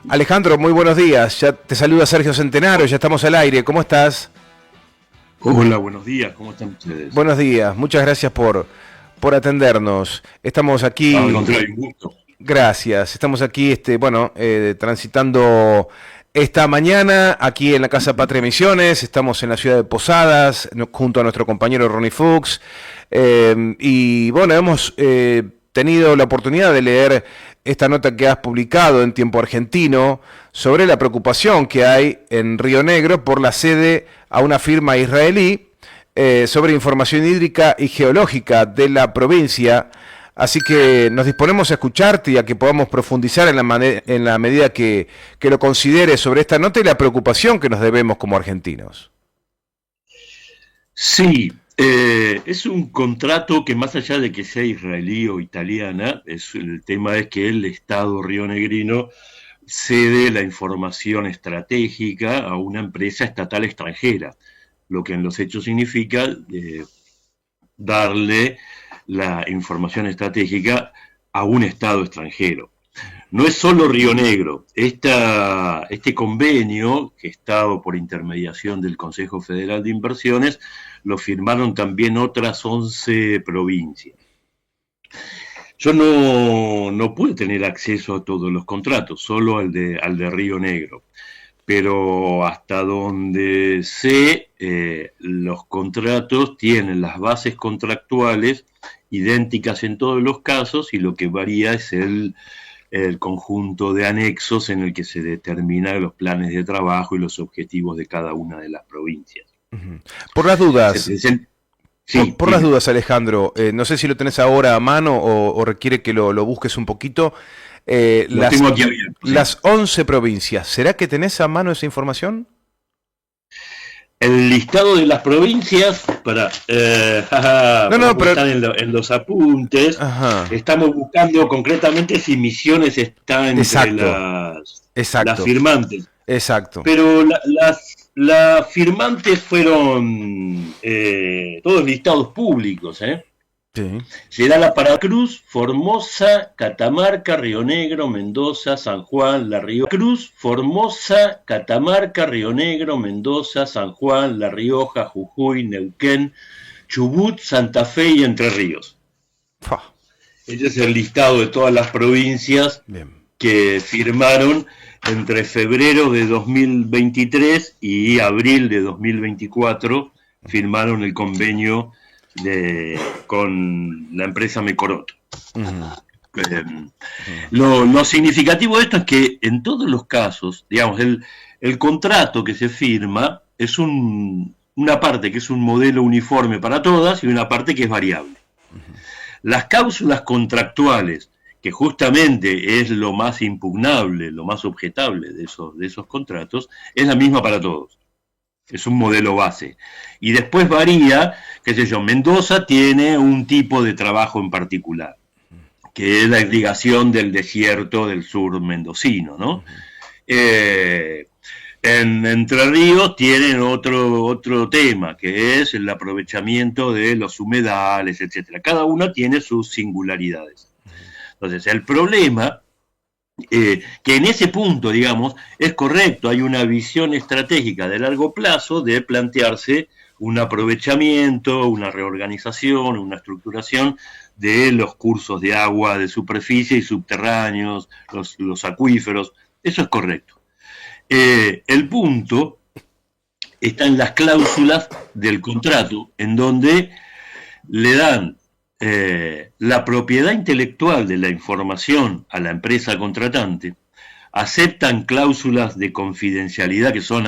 Alejandro, muy buenos días. Ya te saluda Sergio Centenario, ya estamos al aire. ¿Cómo estás? Hola, buenos días, ¿cómo están ustedes? Buenos días, muchas gracias por atendernos. Estamos Al aquí, contrario, un gusto. gracias, estamos aquí, transitando esta mañana aquí en la Casa Patria Misiones. Estamos en la ciudad de Posadas, junto a nuestro compañero Ronnie Fuchs. Y bueno, hemos tenido la oportunidad de leer esta nota que has publicado en Tiempo Argentino sobre la preocupación que hay en Río Negro por la cede a una firma israelí sobre información hídrica y geológica de la provincia. Así que nos disponemos a escucharte y a que podamos profundizar en la medida que lo consideres sobre esta nota y la preocupación que nos debemos como argentinos. Sí, es un contrato que más allá de que sea israelí o italiana, el tema es que el Estado rionegrino cede la información estratégica a una empresa estatal extranjera, lo que en los hechos significa darle la información estratégica a un Estado extranjero. No es solo Río Negro. Este convenio, que estado por intermediación del Consejo Federal de Inversiones, lo firmaron también otras 11 provincias. Yo no pude tener acceso a todos los contratos, solo al de Río Negro. Pero hasta donde sé, los contratos tienen las bases contractuales idénticas en todos los casos y lo que varía es el conjunto de anexos en el que se determinan los planes de trabajo y los objetivos de cada una de las provincias. Uh-huh. Por las dudas, Sí, por las dime. dudas, Alejandro, no sé si lo tenés ahora a mano o requiere que lo busques un poquito. Eh, Lo las, tengo aquí abierto, sí. las 11 provincias, ¿será que tenés a mano esa información? El listado de las provincias, No, por no, acá pero... están en los apuntes. Ajá, Estamos buscando concretamente si Misiones está entre exacto, las exacto, firmantes. exacto. Pero las firmantes fueron todos listados públicos, ¿eh? Sí. Se da la Paracruz, Formosa, Catamarca, Río Negro, Mendoza, San Juan, La Rioja. Cruz, Formosa, Catamarca, Río Negro, Mendoza, San Juan, La Rioja, Jujuy, Neuquén, Chubut, Santa Fe y Entre Ríos. Fua, Ese es el listado de todas las provincias bien. que firmaron entre febrero de 2023 y abril de 2024, firmaron el convenio con la empresa Mecorot. Uh-huh, Eh, uh-huh. lo significativo de esto es que en todos los casos, digamos, el contrato que se firma es una parte que es un modelo uniforme para todas y una parte que es variable. Las cláusulas contractuales, que justamente es lo más impugnable, lo más objetable de esos contratos, es la misma para todos. Es un modelo base. Y después varía, qué sé yo, Mendoza tiene un tipo de trabajo en particular, que es la irrigación del desierto del sur mendocino, ¿no? Eh, en Entre Ríos tienen otro tema, que es el aprovechamiento de los humedales, etcétera. Cada una tiene sus singularidades. Entonces, el problema que en ese punto, digamos, es correcto, hay una visión estratégica de largo plazo de plantearse un aprovechamiento, una reorganización, una estructuración de los cursos de agua de superficie y subterráneos, los acuíferos, eso es correcto. El punto está en las cláusulas del contrato, en donde le dan la propiedad intelectual de la información a la empresa contratante, aceptan cláusulas de confidencialidad que son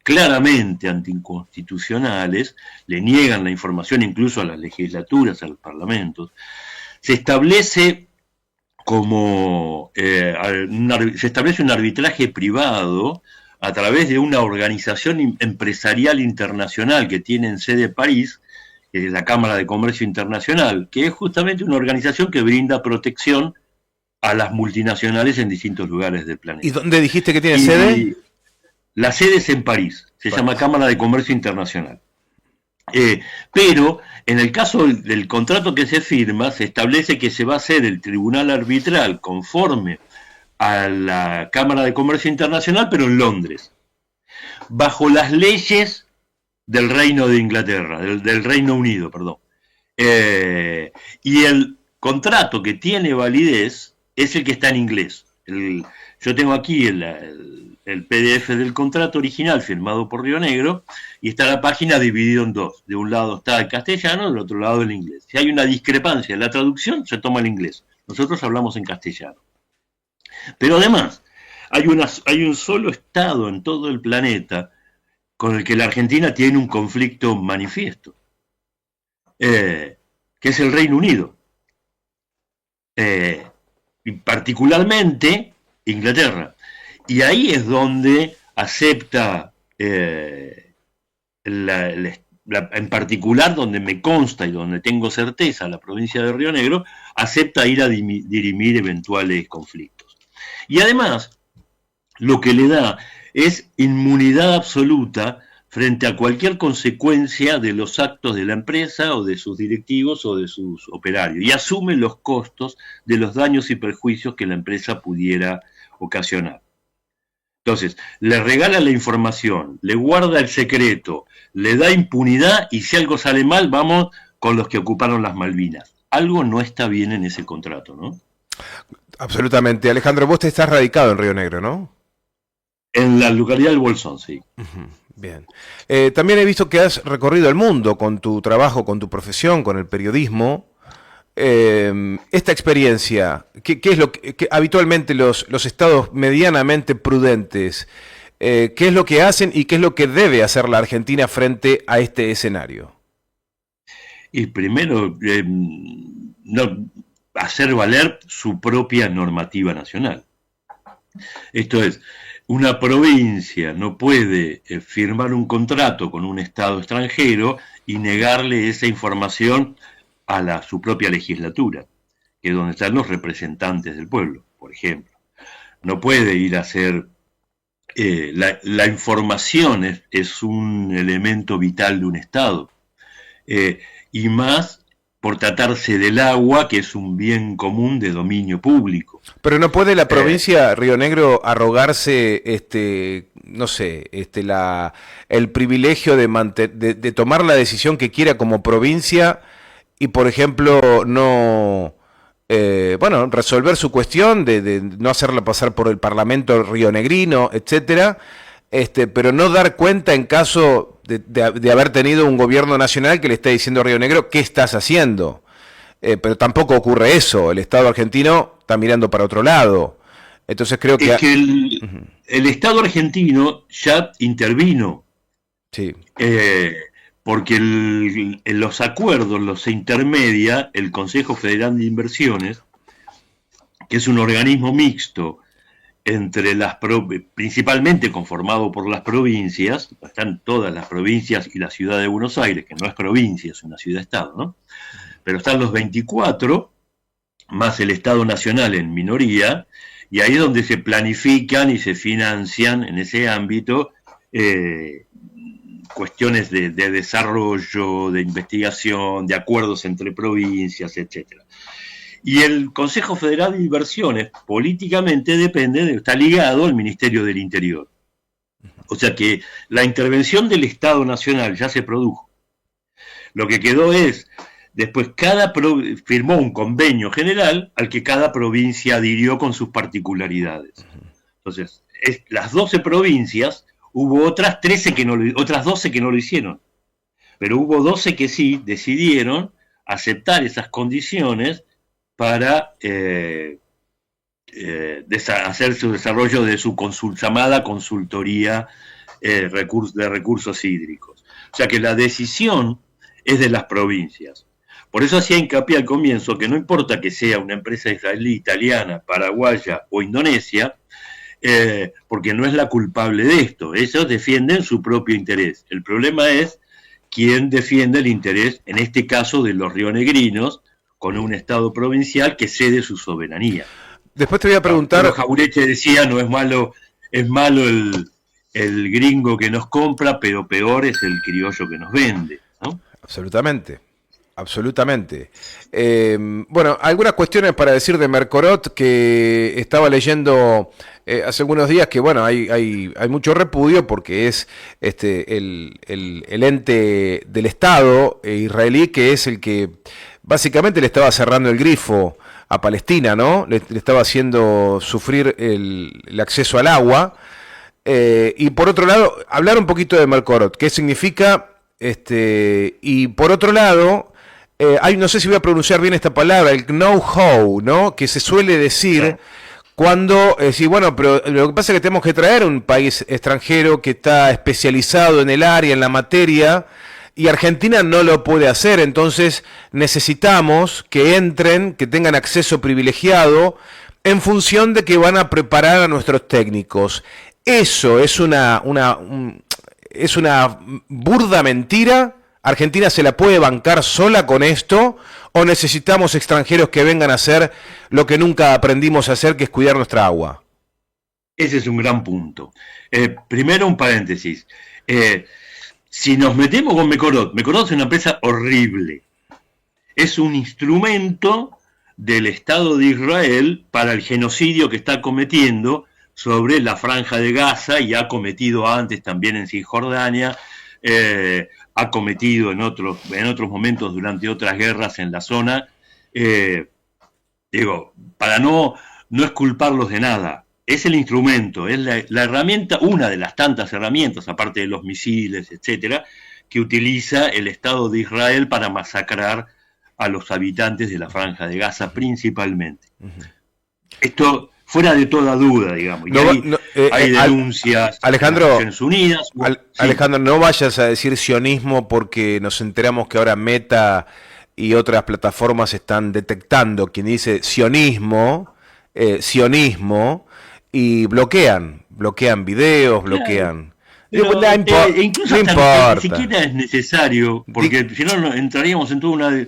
claramente anticonstitucionales, le niegan la información incluso a las legislaturas, a los parlamentos, se establece se establece un arbitraje privado a través de una organización empresarial internacional que tiene en sede París, que es la Cámara de Comercio Internacional, que es justamente una organización que brinda protección a las multinacionales en distintos lugares del ¿Y planeta. dónde dijiste que tiene sede? Y la sede es en París, se llama París. Cámara de Comercio Internacional. Pero en el caso del contrato que se firma, se establece que se va a hacer el tribunal arbitral conforme a la Cámara de Comercio Internacional, pero en Londres, bajo las leyes del Reino de Inglaterra, del Reino Unido, perdón. Y el contrato que tiene validez es el que está en inglés. Yo tengo aquí el PDF del contrato original firmado por Río Negro y está la página dividida en dos. De un lado está el castellano, del otro lado el inglés. Si hay una discrepancia en la traducción, se toma el inglés. Nosotros hablamos en castellano. Pero además, hay un solo estado en todo el planeta con el que la Argentina tiene un conflicto manifiesto, que es el Reino Unido. Y particularmente Inglaterra. Y ahí es donde acepta, en particular donde me consta y donde tengo certeza, la provincia de Río Negro, acepta ir a dirimir eventuales conflictos. Y además, lo que le da es inmunidad absoluta frente a cualquier consecuencia de los actos de la empresa o de sus directivos o de sus operarios, y asume los costos de los daños y perjuicios que la empresa pudiera ocasionar. Entonces, le regala la información, le guarda el secreto, le da impunidad y si algo sale mal, vamos con los que ocuparon las Malvinas. Algo no está bien en ese contrato, ¿no? Absolutamente. Alejandro, vos te estás radicado en Río Negro, ¿no? En la localidad del Bolsón, sí. Bien. También he visto que has recorrido el mundo con tu trabajo, con tu profesión, con el periodismo. Esta experiencia, ¿qué es lo que habitualmente los estados medianamente prudentes, qué es lo que hacen y qué es lo que debe hacer la Argentina frente a este escenario? Y primero, hacer valer su propia normativa nacional. Esto es, una provincia no puede firmar un contrato con un estado extranjero y negarle esa información a su propia legislatura, que es donde están los representantes del pueblo, por ejemplo. No puede ir a hacer... la información es un elemento vital de un Estado, y más por tratarse del agua, que es un bien común de dominio público. Pero no puede la provincia Río Negro arrogarse, no sé, el privilegio de tomar la decisión que quiera como provincia y, por ejemplo, no, resolver su cuestión de no hacerla pasar por el Parlamento rionegrino, etcétera, pero no dar cuenta en caso de haber tenido un gobierno nacional que le esté diciendo a Río Negro qué estás haciendo. Pero tampoco ocurre eso. El Estado argentino está mirando para otro lado. Entonces creo que... Es que el Estado argentino ya intervino. Sí. Porque en los acuerdos los intermedia el Consejo Federal de Inversiones, que es un organismo mixto entre principalmente conformado por las provincias, están todas las provincias y la ciudad de Buenos Aires, que no es provincia, es una ciudad-estado, ¿no? Pero están los 24, más el Estado Nacional en minoría, y ahí es donde se planifican y se financian en ese ámbito cuestiones de desarrollo, de investigación, de acuerdos entre provincias, etcétera. Y el Consejo Federal de Inversiones políticamente está ligado al Ministerio del Interior. O sea que la intervención del Estado Nacional ya se produjo. Lo que quedó es, después firmó un convenio general al que cada provincia adhirió con sus particularidades. Entonces, las 12 provincias, hubo otras 12 que no lo hicieron. Pero hubo 12 que sí decidieron aceptar esas condiciones para hacer su desarrollo de su llamada consultoría de recursos hídricos. O sea que la decisión es de las provincias. Por eso hacía hincapié al comienzo que no importa que sea una empresa israelí, italiana, paraguaya o indonesia, porque no es la culpable de esto. Ellos defienden su propio interés. El problema es quién defiende el interés, en este caso de los rionegrinos, con un Estado provincial que cede su soberanía. Después te voy a preguntar... Pero Jauretche decía, no es malo el gringo que nos compra, pero peor es el criollo que nos vende, ¿no? Absolutamente. Absolutamente. Bueno, algunas cuestiones para decir de Mercorot, que estaba leyendo hace algunos días que, bueno, hay mucho repudio porque es el ente del Estado israelí que es el que básicamente le estaba cerrando el grifo a Palestina, ¿no? Le estaba haciendo sufrir el acceso al agua. Y por otro lado, hablar un poquito de Mercorot, qué significa, y por otro lado, no sé si voy a pronunciar bien esta palabra, el know-how, ¿no? Que se suele decir Claro. cuando, sí, bueno, pero lo que pasa es que tenemos que traer un país extranjero que está especializado en el área, en la materia, y Argentina no lo puede hacer, entonces necesitamos que entren, que tengan acceso privilegiado, en función de que van a preparar a nuestros técnicos. Eso es es una burda mentira. ¿Argentina se la puede bancar sola con esto? ¿O necesitamos extranjeros que vengan a hacer lo que nunca aprendimos a hacer, que es cuidar nuestra agua? Ese es un gran punto. Primero un paréntesis. Si nos metemos con Mecorot, Mecorot es una empresa horrible. Es un instrumento del Estado de Israel para el genocidio que está cometiendo sobre la Franja de Gaza y ha cometido antes también en Cisjordania, ha cometido en otros momentos durante otras guerras en la zona. Para no exculparlos de nada. Es el instrumento, es la herramienta, una de las tantas herramientas, aparte de los misiles, etcétera, que utiliza el Estado de Israel para masacrar a los habitantes de la Franja de Gaza principalmente. Esto fuera de toda duda, digamos. Y hay denuncias Alejandro, de las Naciones Unidas. Sí. Alejandro, no vayas a decir sionismo porque nos enteramos que ahora Meta y otras plataformas están detectando quien dice sionismo, y bloquean videos, bloquean. Pero, no incluso no importa. Ni siquiera es necesario, porque si no entraríamos en toda una...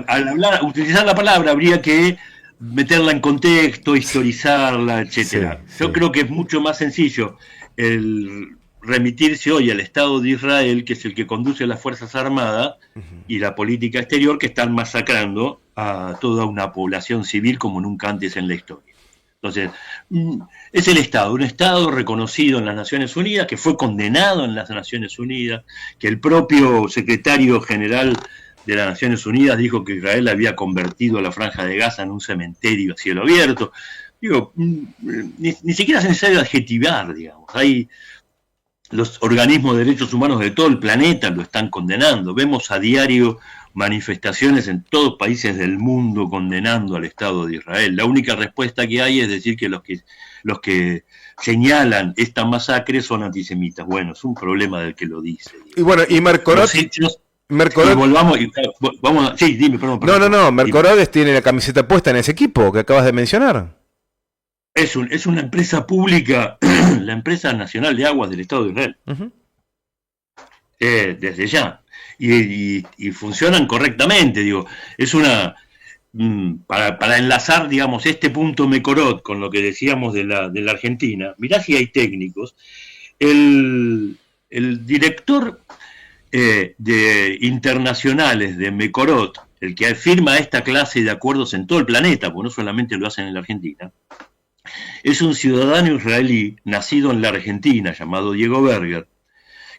Al utilizar la palabra habría que meterla en contexto, historizarla, etcétera. Sí, Yo sí. creo que es mucho más sencillo el remitirse hoy al Estado de Israel, que es el que conduce las Fuerzas Armadas y la política exterior, que están masacrando a toda una población civil como nunca antes en la historia. Entonces, es el Estado, un Estado reconocido en las Naciones Unidas, que fue condenado en las Naciones Unidas, que el propio secretario general de las Naciones Unidas dijo que Israel había convertido a la Franja de Gaza en un cementerio a cielo abierto. Digo, ni siquiera es necesario adjetivar, digamos. Hay los organismos de derechos humanos de todo el planeta lo están condenando. Vemos a diario manifestaciones en todos países del mundo condenando al Estado de Israel. La única respuesta que hay es decir que los que señalan esta masacre son antisemitas. Bueno, es un problema del que lo dice. Y bueno, y Mercorot... Y volvamos, sí, dime, perdón. No, Mercorot tiene la camiseta puesta en ese equipo que acabas de mencionar. Es una empresa pública, la empresa nacional de aguas del Estado de Israel. Desde ya. Y funcionan correctamente, digo. Es una... Para enlazar, digamos, este punto Mecorot con lo que decíamos de la Argentina, mirá si hay técnicos. El director de internacionales de Mecorot, el que firma esta clase de acuerdos en todo el planeta, porque no solamente lo hacen en la Argentina, es un ciudadano israelí nacido en la Argentina llamado Diego Berger,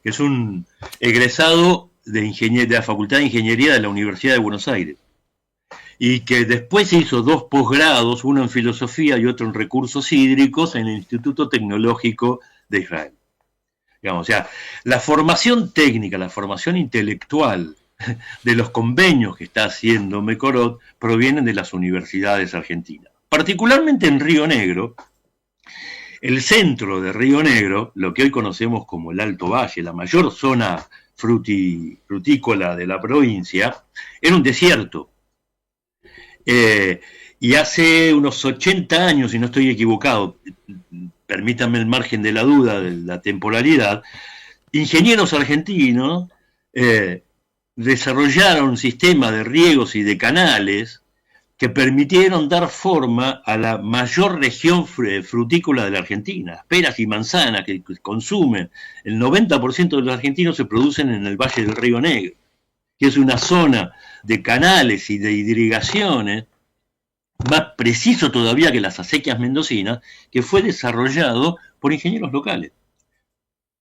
que es un egresado de la Facultad de Ingeniería de la Universidad de Buenos Aires y que después hizo 2 posgrados, uno en filosofía y otro en recursos hídricos en el Instituto Tecnológico de Israel. Digamos, o sea, la formación técnica, la formación intelectual de los convenios que está haciendo Mecorot provienen de las universidades argentinas. Particularmente en Río Negro, el centro de Río Negro, lo que hoy conocemos como el Alto Valle, la mayor zona frutícola de la provincia, era un desierto. Y hace unos 80 años, si no estoy equivocado, permítanme el margen de la duda de la temporalidad, ingenieros argentinos desarrollaron un sistema de riegos y de canales que permitieron dar forma a la mayor región frutícola de la Argentina. Peras y manzanas que consumen el 90% de los argentinos se producen en el Valle del Río Negro. que es una zona de canales y de irrigaciones, más preciso todavía que las acequias mendocinas, que fue desarrollado por ingenieros locales.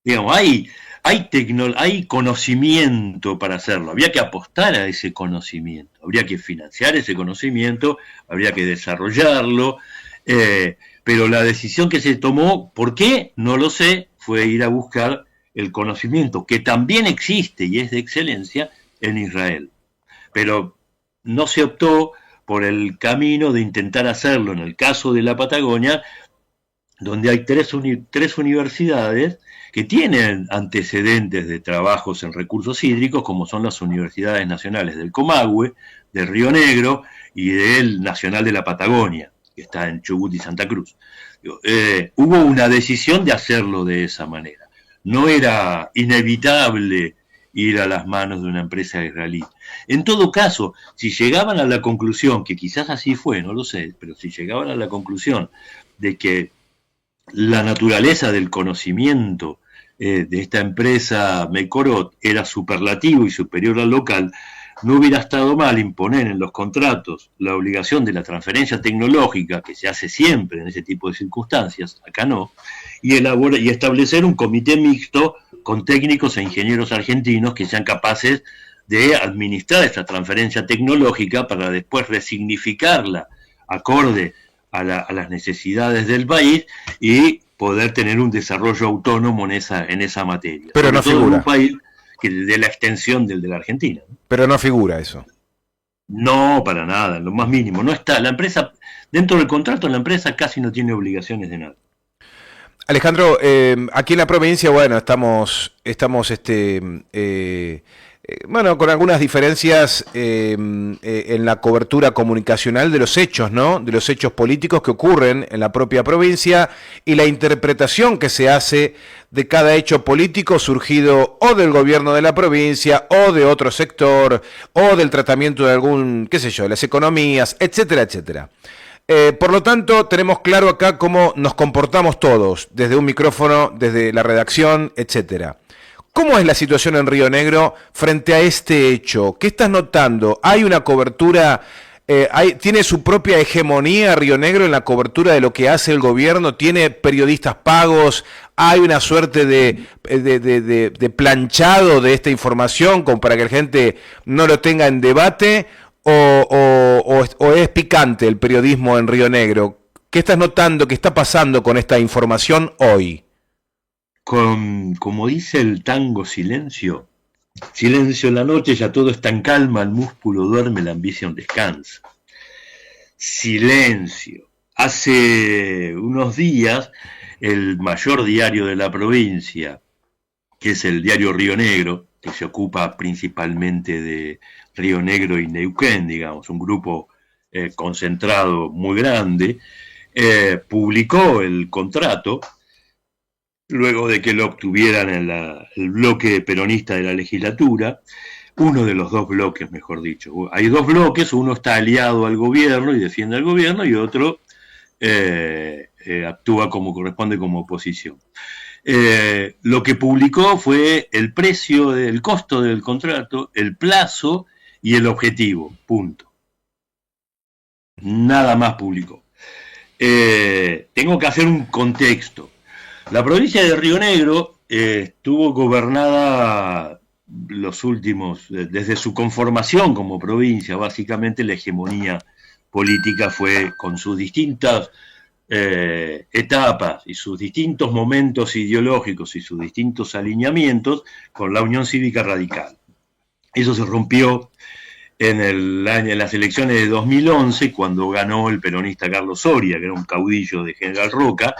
Digamos, hay conocimiento para hacerlo, habría que apostar a ese conocimiento, habría que financiar ese conocimiento, habría que desarrollarlo, pero la decisión que se tomó, ¿por qué? No lo sé, fue ir a buscar el conocimiento, que también existe y es de excelencia en Israel. Pero no se optó por el camino de intentar hacerlo en el caso de la Patagonia, donde hay tres universidades que tienen antecedentes de trabajos en recursos hídricos, como son las universidades nacionales del Comahue, del Río Negro y del Nacional de la Patagonia, que está en Chubut y Santa Cruz. Hubo una decisión de hacerlo de esa manera. No era inevitable ir a las manos de una empresa israelí. En todo caso, si llegaban a la conclusión, que quizás así fue, no lo sé, pero si llegaban a la conclusión de que la naturaleza del conocimiento de esta empresa Mekorot era superlativo y superior al local, no hubiera estado mal imponer en los contratos la obligación de la transferencia tecnológica, que se hace siempre en ese tipo de circunstancias, acá no, y establecer un comité mixto con técnicos e ingenieros argentinos que sean capaces de administrar esta transferencia tecnológica para después resignificarla acorde a las necesidades del país y poder tener un desarrollo autónomo en esa materia. Pero no figura. En un país que de la extensión del de la Argentina. Pero no figura eso. No, para nada, en lo más mínimo. No está. La empresa, dentro del contrato, la empresa casi no tiene obligaciones de nada. Alejandro, aquí en la provincia, bueno, estamos bueno, con algunas diferencias en la cobertura comunicacional de los hechos, ¿no? De los hechos políticos que ocurren en la propia provincia y la interpretación que se hace de cada hecho político surgido o del gobierno de la provincia o de otro sector o del tratamiento de algún, qué sé yo, de las economías, etcétera, etcétera. Por lo tanto, tenemos claro acá cómo nos comportamos todos, desde un micrófono, desde la redacción, etcétera. ¿Cómo es la situación en Río Negro frente a este hecho? ¿Qué estás notando? ¿Hay una cobertura, tiene su propia hegemonía Río Negro en la cobertura de lo que hace el gobierno? ¿Tiene periodistas pagos? ¿Hay una suerte de planchado de esta información como para que la gente no lo tenga en debate? ¿O es picante el periodismo en Río Negro? ¿Qué estás notando que está pasando con esta información hoy? Como dice el tango, silencio en la noche, ya todo está en calma, el músculo duerme, la ambición descansa. Silencio. Hace unos días, el mayor diario de la provincia, que es el diario Río Negro, que se ocupa principalmente de Río Negro y Neuquén, digamos, un grupo concentrado muy grande, publicó el contrato luego de que lo obtuvieran el bloque peronista de la legislatura, uno de los dos bloques, mejor dicho. Hay dos bloques, uno está aliado al gobierno y defiende al gobierno, y otro actúa como corresponde como oposición. Lo que publicó fue el precio, el costo del contrato, el plazo y el objetivo, punto. Nada más publicó. Tengo que hacer un contexto. La provincia de Río Negro estuvo gobernada los últimos, desde su conformación como provincia, básicamente la hegemonía política fue con sus distintas etapas y sus distintos momentos ideológicos y sus distintos alineamientos con la Unión Cívica Radical. Eso se rompió en las elecciones de 2011, cuando ganó el peronista Carlos Soria, que era un caudillo de General Roca,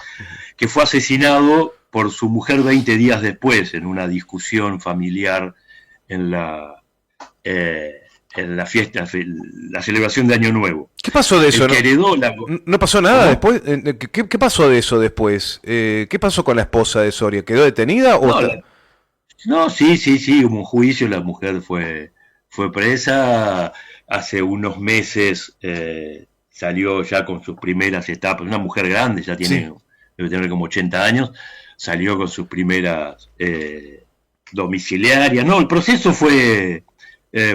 que fue asesinado por su mujer 20 días después en una discusión familiar en la fiesta, la celebración de Año Nuevo. ¿Qué pasó de eso? ¿No pasó nada ¿Cómo? después? ¿Qué pasó de eso después? ¿Qué pasó con la esposa de Soria? ¿Quedó detenida? No, sí, hubo un juicio, la mujer fue presa, hace unos meses salió ya con sus primeras etapas, una mujer grande, ya tiene, debe tener como 80 años, salió con sus primeras domiciliarias. No, el proceso fue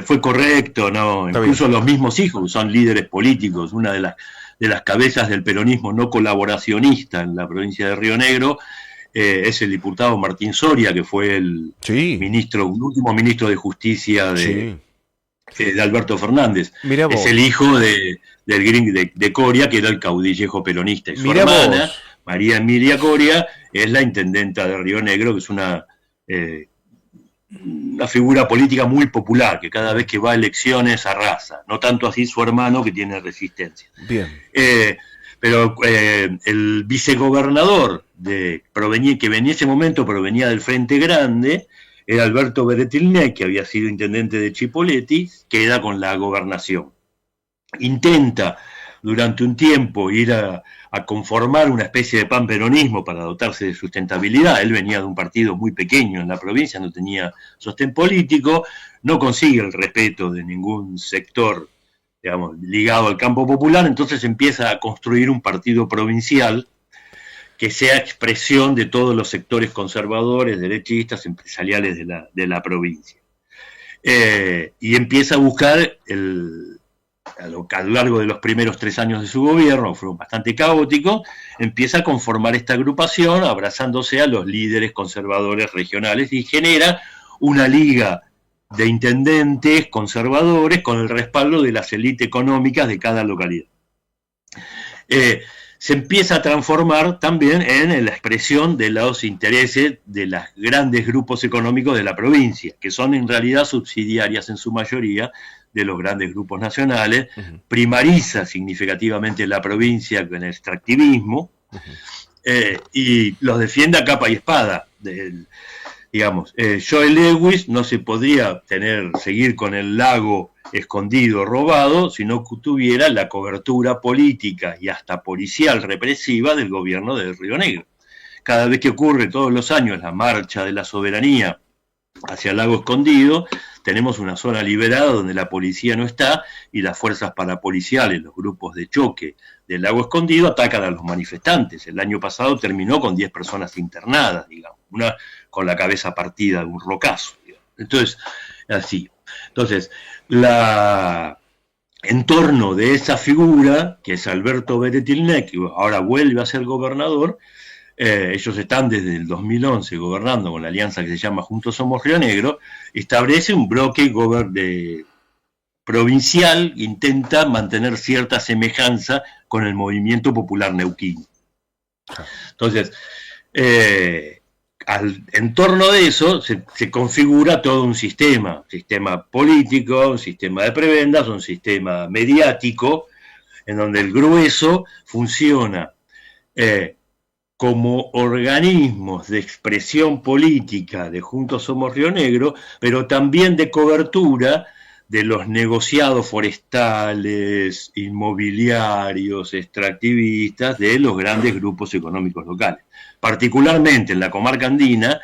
fue correcto, ¿no? Está Incluso bien. los mismos hijos son líderes políticos. Una de las cabezas del peronismo no colaboracionista en la provincia de Río Negro es el diputado Martín Soria, que fue el Sí, último ministro de Justicia sí. de Alberto Fernández. Mira Es el vos. hijo de Coria, que era el caudillejo peronista. Y su Mira hermana, vos. María Emilia Coria, es la intendenta de Río Negro, que es una figura política muy popular, que cada vez que va a elecciones arrasa. No tanto así su hermano, que tiene resistencia. Bien. Pero el vicegobernador que en ese momento provenía del Frente Grande era Alberto Beretilnec, que había sido intendente de Chipoleti, queda con la gobernación. Intenta durante un tiempo ir a conformar una especie de panperonismo para dotarse de sustentabilidad. Él venía de un partido muy pequeño en la provincia, no tenía sostén político, no consigue el respeto de ningún sector, digamos, ligado al campo popular, entonces empieza a construir un partido provincial que sea expresión de todos los sectores conservadores, derechistas, empresariales de la provincia. Y empieza a buscar a lo largo de los primeros 3 años de su gobierno, fueron bastante caóticos, empieza a conformar esta agrupación abrazándose a los líderes conservadores regionales y genera una liga de intendentes conservadores con el respaldo de las élites económicas de cada localidad. Se empieza a transformar también en la expresión de los intereses de los grandes grupos económicos de la provincia, que son en realidad subsidiarias en su mayoría de los grandes grupos nacionales, primariza significativamente la provincia con el extractivismo, y los defiende a capa y espada. Digamos, Joe Lewis no se podría seguir con el lago escondido, robado, si no tuviera la cobertura política y hasta policial represiva del gobierno de Río Negro. Cada vez que ocurre todos los años la marcha de la soberanía hacia el lago escondido, tenemos una zona liberada donde la policía no está y las fuerzas parapoliciales, los grupos de choque del lago escondido atacan a los manifestantes. El año pasado terminó con 10 personas internadas, digamos, una con la cabeza partida de un rocazo, digamos. Entonces, así. Entonces, en torno de esa figura, que es Alberto Beretilnec, que ahora vuelve a ser gobernador, ellos están desde el 2011 gobernando con la alianza que se llama Juntos Somos Río Negro, establece un bloque provincial, intenta mantener cierta semejanza con el movimiento popular neuquino. Entonces, en torno de eso se configura todo un sistema político, un sistema de prebendas, un sistema mediático, en donde el grueso funciona como organismos de expresión política de Juntos Somos Río Negro, pero también de cobertura de los negociados forestales, inmobiliarios, extractivistas de los grandes grupos económicos locales. Particularmente en la comarca andina,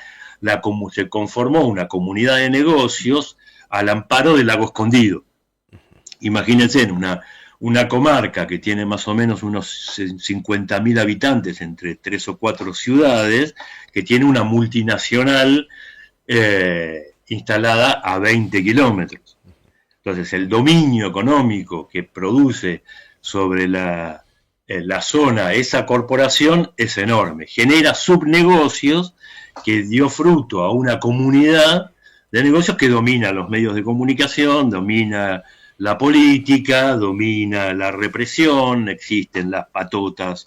se conformó una comunidad de negocios al amparo del lago escondido. Imagínense, en una comarca que tiene más o menos unos 50.000 habitantes entre 3 o 4 ciudades, que tiene una multinacional instalada a 20 kilómetros. Entonces, el dominio económico que produce sobre la zona esa corporación es enorme. Genera subnegocios que dio fruto a una comunidad de negocios que domina los medios de comunicación, domina la política, domina la represión, existen las patotas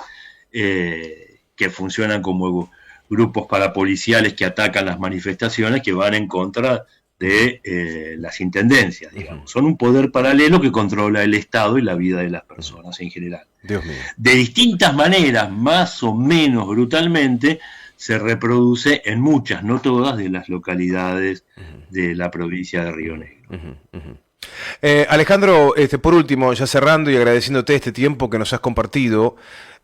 que funcionan como grupos parapoliciales que atacan las manifestaciones que van en contra de las intendencias, digamos. Son un poder paralelo que controla el Estado y la vida de las personas en general. Dios mío. De distintas maneras, más o menos brutalmente, se reproduce en muchas, no todas, de las localidades de la provincia de Río Negro. Alejandro, por último, ya cerrando y agradeciéndote este tiempo que nos has compartido,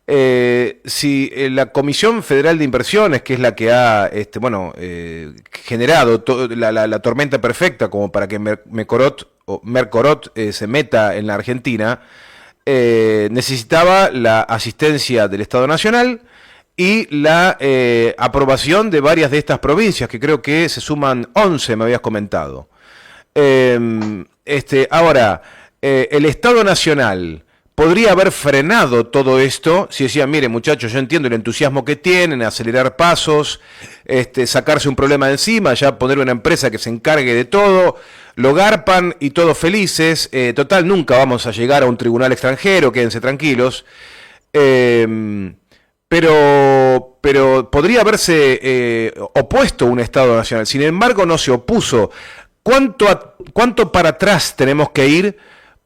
si la Comisión Federal de Inversiones, que es la que ha generado la tormenta perfecta como para que Mercorot se meta en la Argentina, necesitaba la asistencia del Estado Nacional y la aprobación de varias de estas provincias, que creo que se suman 11, me habías comentado. Ahora, el Estado Nacional podría haber frenado todo esto si decían, mire muchachos, yo entiendo el entusiasmo que tienen, acelerar pasos, sacarse un problema de encima, ya poner una empresa que se encargue de todo, lo garpan y todos felices, total, nunca vamos a llegar a un tribunal extranjero, quédense tranquilos. Pero podría haberse opuesto un Estado Nacional, sin embargo no se opuso. ¿Cuánto para atrás tenemos que ir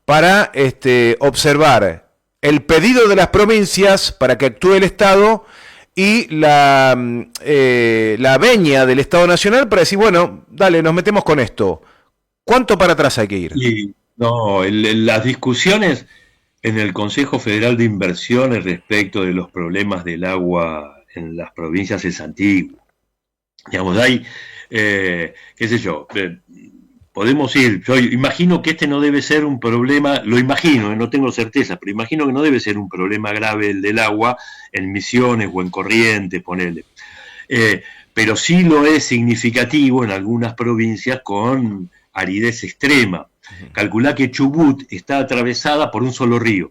para observar el pedido de las provincias para que actúe el Estado y la venia del Estado Nacional para decir, bueno, dale, nos metemos con esto? ¿Cuánto para atrás hay que ir? Y no, las discusiones en el Consejo Federal de Inversiones respecto de los problemas del agua en las provincias es antiguo. Digamos, hay, qué sé yo, podemos ir, yo imagino que este no debe ser un problema, lo imagino, no tengo certeza, pero imagino que no debe ser un problema grave el del agua en Misiones o en Corrientes, ponele. Pero sí lo es significativo en algunas provincias con aridez extrema. Calculá que Chubut está atravesada por un solo río.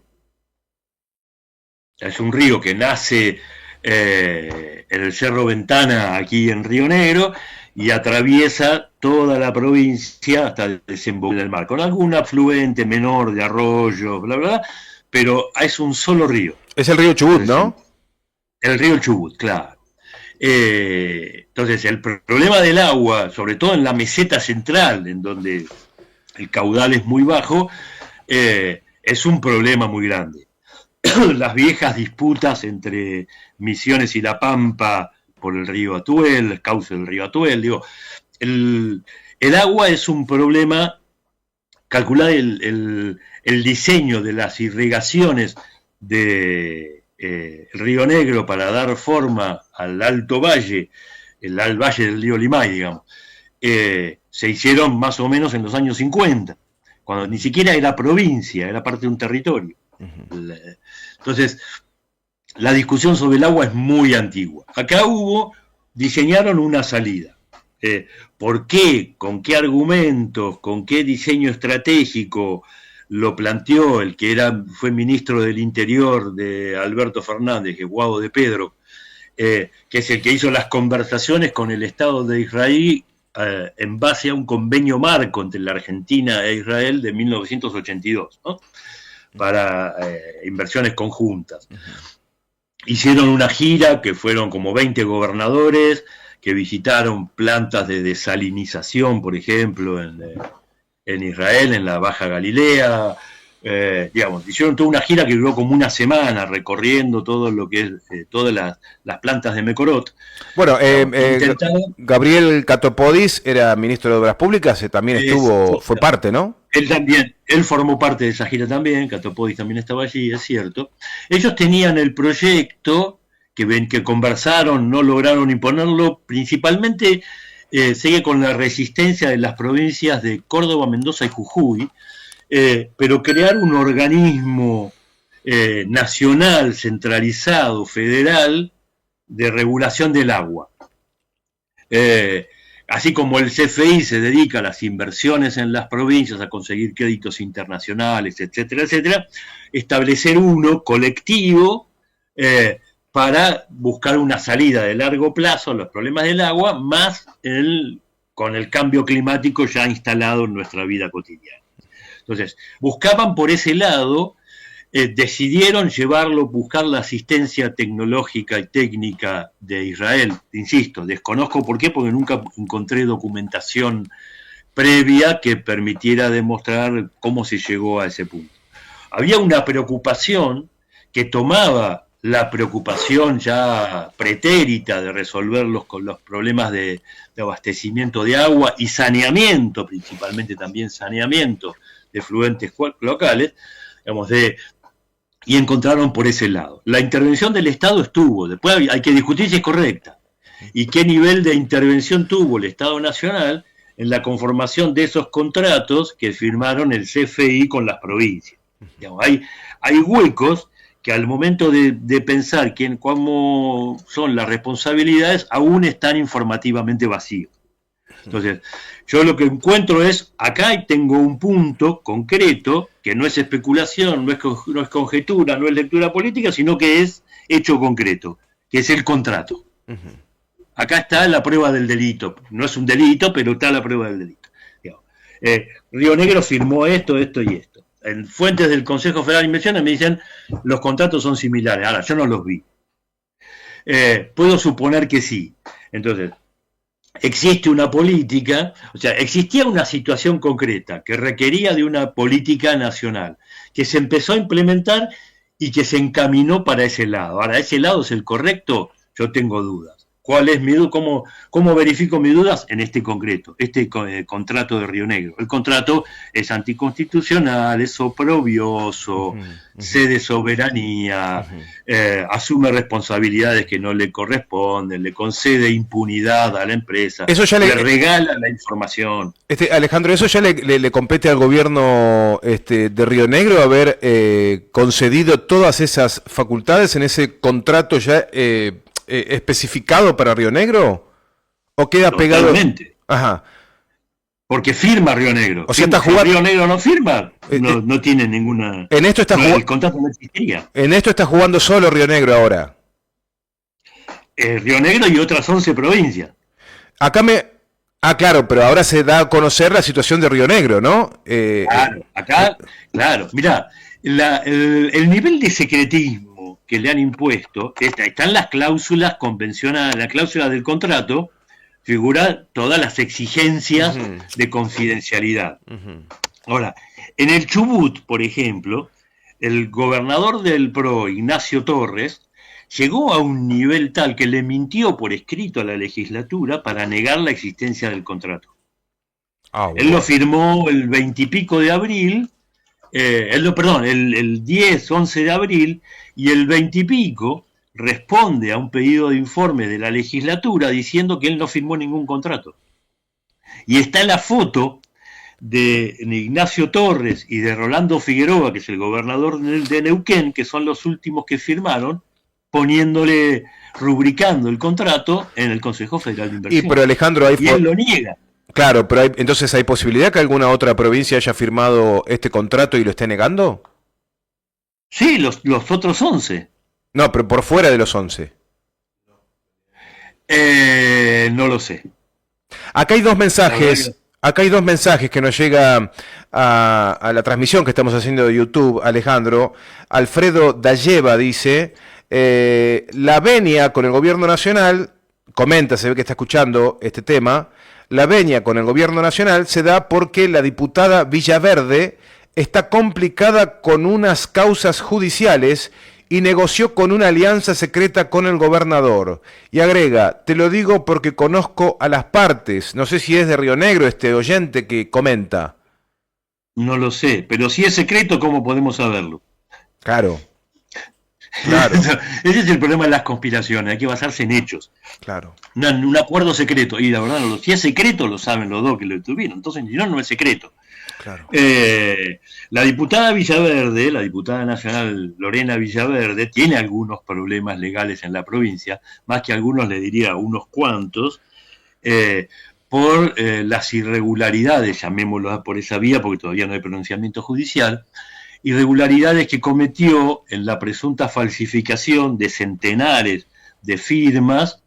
Es un río que nace en el Cerro Ventana, aquí en Río Negro, y atraviesa toda la provincia hasta desembocar en el mar, con algún afluente menor de arroyos, bla, bla, bla, pero es un solo río. Es el río Chubut, ¿no? El río Chubut, claro. Entonces, el problema del agua, sobre todo en la meseta central, en donde el caudal es muy bajo, es un problema muy grande. Las viejas disputas entre Misiones y La Pampa por el río Atuel, el cauce del río Atuel, digo, el agua es un problema. Calcular el diseño de las irrigaciones de el Río Negro para dar forma al Alto Valle, al Valle del río Limay, digamos, se hicieron más o menos en los años 50, cuando ni siquiera era provincia, era parte de un territorio. Entonces, la discusión sobre el agua es muy antigua. Acá diseñaron una salida. ¿Por qué? ¿Con qué argumentos? ¿Con qué diseño estratégico lo planteó el que fue ministro del Interior de Alberto Fernández, Guado de Pedro, que es el que hizo las conversaciones con el Estado de Israel en base a un convenio marco entre la Argentina e Israel de 1982, ¿no? Para inversiones conjuntas. Hicieron una gira que fueron como 20 gobernadores que visitaron plantas de desalinización, por ejemplo, en Israel, en la Baja Galilea. Hicieron toda una gira que duró como una semana recorriendo todo lo que es todas las plantas de Mecorot. Bueno, Gabriel Catopodis era ministro de Obras Públicas, también fue parte, ¿no? Él formó parte de esa gira también, Catopodis también estaba allí, es cierto. Ellos tenían el proyecto que conversaron, no lograron imponerlo, principalmente sigue con la resistencia de las provincias de Córdoba, Mendoza y Jujuy, pero crear un organismo nacional, centralizado, federal, de regulación del agua. Así como el CFI se dedica a las inversiones en las provincias, a conseguir créditos internacionales, etcétera, etcétera, establecer uno colectivo para buscar una salida de largo plazo a los problemas del agua, más con el cambio climático ya instalado en nuestra vida cotidiana. Entonces, buscaban por ese lado, decidieron buscar la asistencia tecnológica y técnica de Israel. Insisto, desconozco por qué, porque nunca encontré documentación previa que permitiera demostrar cómo se llegó a ese punto. Había una preocupación que tomaba la preocupación ya pretérita de resolver los problemas de abastecimiento de agua y saneamiento, principalmente también saneamiento de efluentes locales, digamos, y encontraron por ese lado. La intervención del Estado estuvo, después hay que discutir si es correcta, y qué nivel de intervención tuvo el Estado Nacional en la conformación de esos contratos que firmaron el CFI con las provincias. Digamos, hay huecos que al momento de pensar cómo son las responsabilidades, aún están informativamente vacíos. Entonces, yo lo que encuentro es, acá tengo un punto concreto, que no es especulación, no es conjetura, no es lectura política, sino que es hecho concreto, que es el contrato. Acá está la prueba del delito. No es un delito, pero está la prueba del delito. Río Negro firmó esto, esto y esto. En fuentes del Consejo Federal de Inversiones me dicen los contratos son similares. Ahora, yo no los vi. Puedo suponer que sí. Entonces, existe una política, o sea, existía una situación concreta que requería de una política nacional, que se empezó a implementar y que se encaminó para ese lado. Ahora, ¿ese lado es el correcto? Yo tengo dudas. ¿Cuál es mi duda? ¿Cómo verifico mis dudas? En este concreto, contrato de Río Negro. El contrato es anticonstitucional, es oprobioso, cede soberanía, asume responsabilidades que no le corresponden, le concede impunidad a la empresa, le regala la información. Alejandro, ¿eso ya le compete al gobierno de Río Negro haber concedido todas esas facultades en ese contrato ya especificado para Río Negro? ¿O queda pegado? Totalmente. Ajá. Porque firma Río Negro. O sea, está jugando. Si Río Negro no firma, no tiene ninguna. En esto está el contrato no existiría. En esto está jugando solo Río Negro ahora. Río Negro y otras 11 provincias. Claro, pero ahora se da a conocer la situación de Río Negro, ¿no? Claro, acá, claro. Mirá, el nivel de secretismo que le han impuesto, están las cláusulas convencionales, la cláusula del contrato, figura todas las exigencias de confidencialidad. Ahora, en el Chubut, por ejemplo, el gobernador del PRO, Ignacio Torres, llegó a un nivel tal que le mintió por escrito a la legislatura para negar la existencia del contrato. Bueno. Él lo firmó el 20 y pico de abril, el 10, 11 de abril, y el 20 y pico responde a un pedido de informe de la legislatura diciendo que él no firmó ningún contrato. Y está la foto de Ignacio Torres y de Rolando Figueroa, que es el gobernador de Neuquén, que son los últimos que firmaron, rubricando el contrato en el Consejo Federal de Inversiones. Pero Alejandro, y él lo niega. Claro, pero entonces ¿hay posibilidad que alguna otra provincia haya firmado este contrato y lo esté negando? Sí, los otros 11. No, pero por fuera de los 11. No lo sé. Acá hay dos mensajes. Acá hay dos mensajes que nos llega a la transmisión que estamos haciendo de YouTube, Alejandro. Alfredo Dalleva dice, la venia con el gobierno nacional, comenta, se ve que está escuchando este tema, la venia con el gobierno nacional se da porque la diputada Villaverde está complicada con unas causas judiciales y negoció con una alianza secreta con el gobernador. Y agrega, te lo digo porque conozco a las partes. No sé si es de Río Negro este oyente que comenta. No lo sé, pero si es secreto, ¿cómo podemos saberlo? Claro. Ese es el problema de las conspiraciones, hay que basarse en hechos. Claro. Un acuerdo secreto, y la verdad, si es secreto, lo saben los dos que lo tuvieron, entonces si no, no es secreto. Claro. La diputada Villaverde, la diputada nacional Lorena Villaverde, tiene algunos problemas legales en la provincia, más que algunos le diría unos cuantos, por las irregularidades, llamémoslo por esa vía, porque todavía no hay pronunciamiento judicial, irregularidades que cometió en la presunta falsificación de centenares de firmas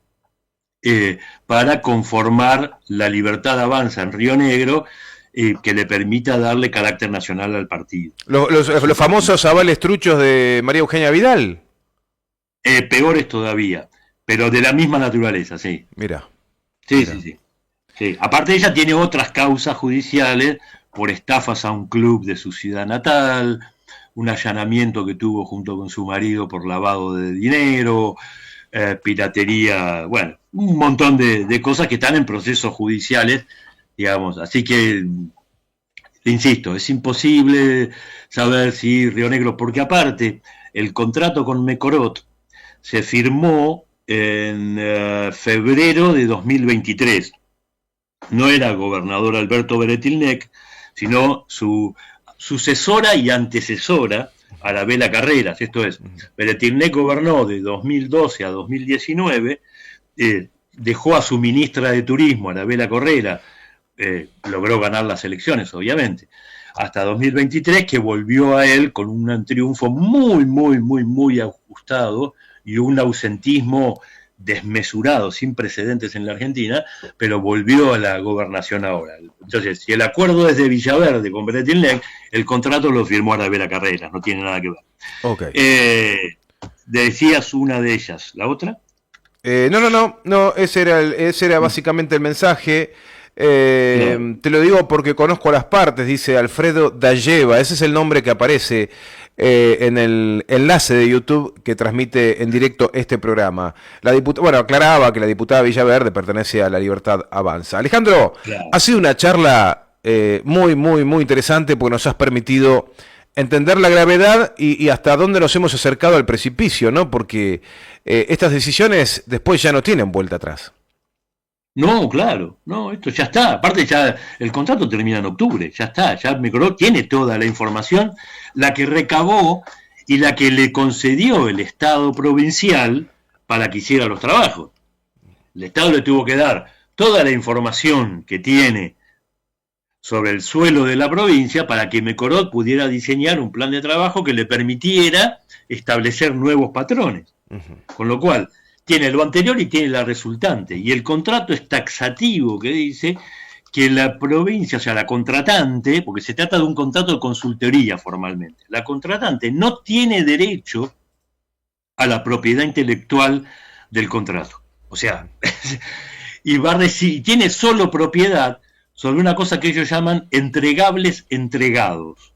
para conformar la Libertad Avanza en Río Negro, que le permita darle carácter nacional al partido. Los famosos avales truchos de María Eugenia Vidal. Peores todavía, pero de la misma naturaleza, sí. Mira. Sí. Aparte ella tiene otras causas judiciales por estafas a un club de su ciudad natal, un allanamiento que tuvo junto con su marido por lavado de dinero, piratería, bueno, un montón de cosas que están en procesos judiciales, digamos. Así que, insisto, es imposible saber si Río Negro, porque aparte, el contrato con Mecorot se firmó en febrero de 2023. No era gobernador Alberto Beretilnec, sino su sucesora y antecesora, Arabela Carreras. Esto es, Beretilnec gobernó de 2012 a 2019, dejó a su ministra de Turismo, Arabella Correra, logró ganar las elecciones, obviamente, hasta 2023, que volvió a él con un triunfo muy ajustado y un ausentismo desmesurado, sin precedentes en la Argentina, pero volvió a la gobernación ahora. Entonces, si el acuerdo es de Villaverde con Bretilnec, el contrato lo firmó Arabella Carreras, no tiene nada que ver. Okay. Decías una de ellas, ¿la otra? No, ese era básicamente el mensaje. Te lo digo porque conozco las partes, dice Alfredo Dalleva, ese es el nombre que aparece en el enlace de YouTube que transmite en directo este programa. Aclaraba que la diputada Villaverde pertenece a La Libertad Avanza. Alejandro, claro, ha sido una charla muy interesante porque nos has permitido entender la gravedad y hasta dónde nos hemos acercado al precipicio, ¿no? Porque estas decisiones después ya no tienen vuelta atrás. No, claro, no, esto ya está. Aparte, ya el contrato termina en octubre, ya está, ya Mecorot tiene toda la información, la que recabó y la que le concedió el Estado provincial para que hiciera los trabajos. El Estado le tuvo que dar toda la información que tiene sobre el suelo de la provincia para que Mecorot pudiera diseñar un plan de trabajo que le permitiera establecer nuevos patrones. Con lo cual, tiene lo anterior y tiene la resultante. Y el contrato es taxativo, que dice que la provincia, o sea, la contratante, porque se trata de un contrato de consultoría formalmente, la contratante no tiene derecho a la propiedad intelectual del contrato. O sea, y va a decir, tiene solo propiedad sobre una cosa que ellos llaman entregables entregados.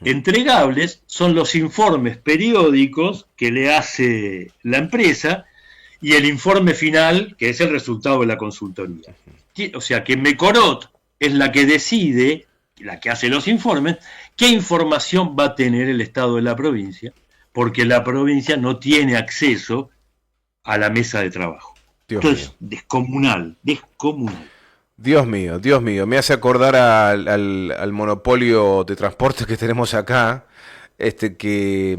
Entregables son los informes periódicos que le hace la empresa y el informe final, que es el resultado de la consultoría. O sea que Mecorot es la que decide, la que hace los informes, qué información va a tener el Estado de la provincia, porque la provincia no tiene acceso a la mesa de trabajo. Entonces, descomunal. Dios mío, me hace acordar al monopolio de transporte que tenemos acá, que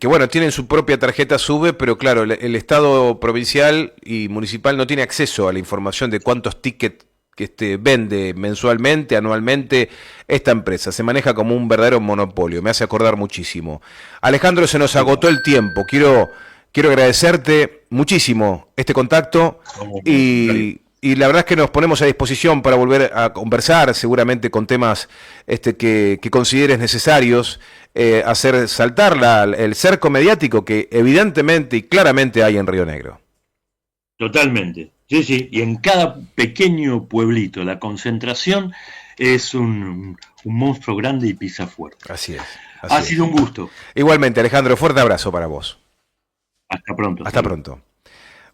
bueno, tienen su propia tarjeta SUBE, pero claro, el Estado provincial y municipal no tiene acceso a la información de cuántos tickets que vende mensualmente, anualmente esta empresa. Se maneja como un verdadero monopolio, me hace acordar muchísimo. Alejandro, se nos agotó el tiempo, quiero agradecerte muchísimo este contacto y la verdad es que nos ponemos a disposición para volver a conversar, seguramente con temas que consideres necesarios, hacer saltar el cerco mediático que evidentemente y claramente hay en Río Negro. Totalmente, sí, y en cada pequeño pueblito la concentración es un monstruo grande y pisa fuerte. Así es. Ha sido un gusto. Igualmente, Alejandro, fuerte abrazo para vos. Hasta pronto. Hasta pronto.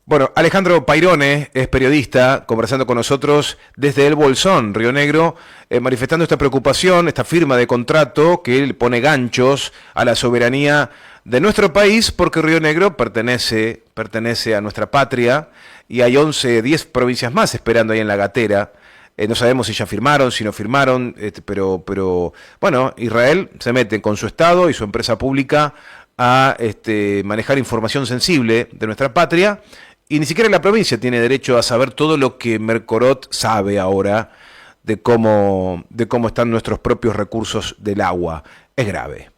Bueno, Alejandro Pairone es periodista, conversando con nosotros desde El Bolsón, Río Negro, manifestando esta preocupación, esta firma de contrato que pone ganchos a la soberanía de nuestro país, porque Río Negro pertenece a nuestra patria y hay 10 provincias más esperando ahí en la gatera. No sabemos si ya firmaron, si no firmaron, pero bueno, Israel se mete con su Estado y su empresa pública a manejar información sensible de nuestra patria. Y ni siquiera la provincia tiene derecho a saber todo lo que Mecorot sabe ahora de cómo están nuestros propios recursos del agua. Es grave.